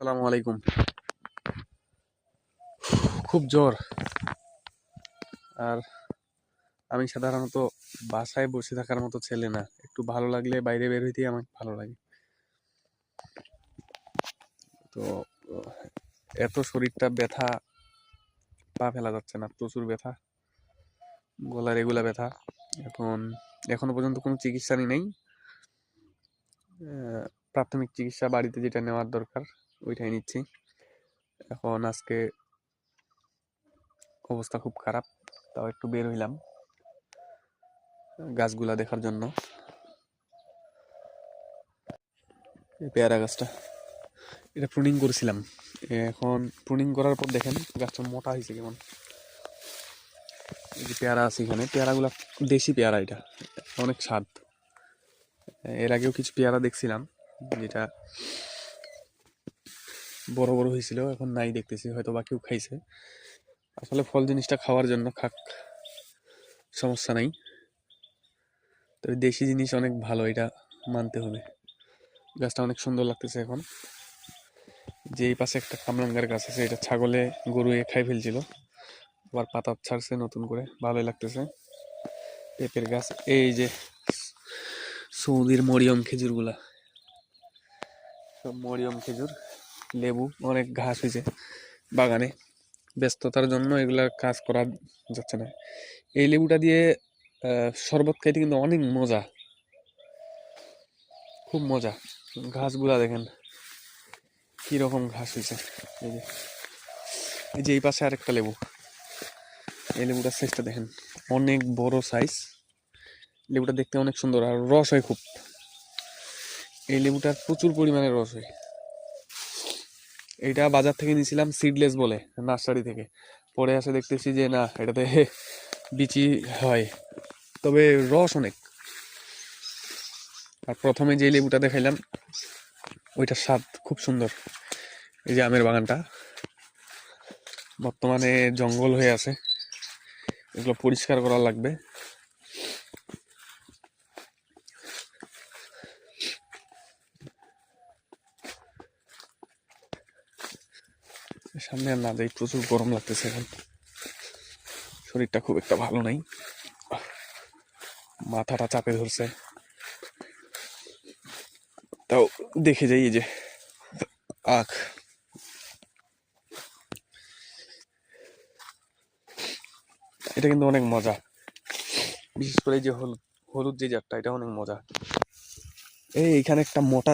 আসসালামু আলাইকুম। খুব জ্বর। আর আমি সাধারণত বাসায় বসে থাকার মতো ছেলে না, একটু ভালো লাগলে বাইরে বের হইতেই আমার ভালো লাগে। তো এত শরীরটা ব্যথা, পা ফেলা যাচ্ছে না, প্রচুর ব্যথা, গলার এগুলা ব্যথা। এখন এখনো পর্যন্ত কোনো চিকিৎসা নেই। প্রাথমিক চিকিৎসা বাড়িতে যেটা নেওয়ার দরকার ওইটাই নিচ্ছি। এখন আজকে অবস্থা খুব খারাপ, তাও একটু বের হইলাম গাছগুলা দেখার জন্য। এই পেয়ারা গাছটা, এটা প্রুনিং করেছিলাম। এখন প্রুনিং করার পর দেখেন গাছটা মোটা হয়েছে কেমন। এই যে পেয়ারা আছে এখানে, পেয়ারাগুলা দেশি পেয়ারা, এটা অনেক স্বাদ। এর আগেও কিছু পেয়ারা দেখছিলাম যেটা বড় বড় হয়েছিল, এখন নাই দেখতেছি, হয়তো বা কেউ খাইছে। আসলে ফল জিনিসটা খাওয়ার জন্য খাক, সমস্যা নাই। তবে দেশি জিনিস অনেক ভালো, এটা মানতে হবে। গাছটা অনেক সুন্দর লাগতেছে এখন। যে এই পাশে একটা কামরাঙ্গার গাছ আছে, এটা ছাগলে গরু খাই ফেলছিল, আবার পাতা ছাড়ছে নতুন করে, ভালোই লাগতেছে। পেঁপের গাছ, এই যে সৌদির মরিয়ম খেজুর গুলা, সব মরিয়ম খেজুর। লেবু, অনেক ঘাস হয়েছে বাগানে, ব্যস্ততার জন্য এগুলার কাজ করা যাচ্ছে না। এই লেবুটা দিয়ে শরবত খাইতে কিন্তু অনেক মজা, খুব মজা। ঘাসগুলা দেখেন কিরকম ঘাস হয়েছে। এই যে এই যে এই পাশে আরেকটা লেবু, এই লেবুটার সাইজটা দেখেন, অনেক বড় সাইজ। লেবুটা দেখতে অনেক সুন্দর আর রস হয় খুব। এই লেবুটার প্রচুর পরিমাণে রস হয়। এইটা বাজার থেকে নিয়েছিলাম সিডলেস বলে, নার্সারি থেকে। পরে আসে দেখতেছি যে না, এটাতে বিচি হয়, তবে রস অনেক। আর প্রথমে যে লেবুটা দেখাইলাম ওইটার স্বাদ খুব সুন্দর। এই যে আমের বাগানটা বর্তমানে জঙ্গল হয়ে আছে, এগুলো পরিষ্কার করা লাগবে। সামনে আর না যাই, প্রচুর গরম লাগতেছে এখন, শরীরটা খুব একটা ভালো নাই, মাথাটা চাপে ধরছে। তাও দেখে যাই, এই যে আখ, এটা কিন্তু অনেক মজা। বিশেষ করে এই যে হলুদ হলুদ যে জাতটা, এটা অনেক মজা। এইখানে একটা মোটা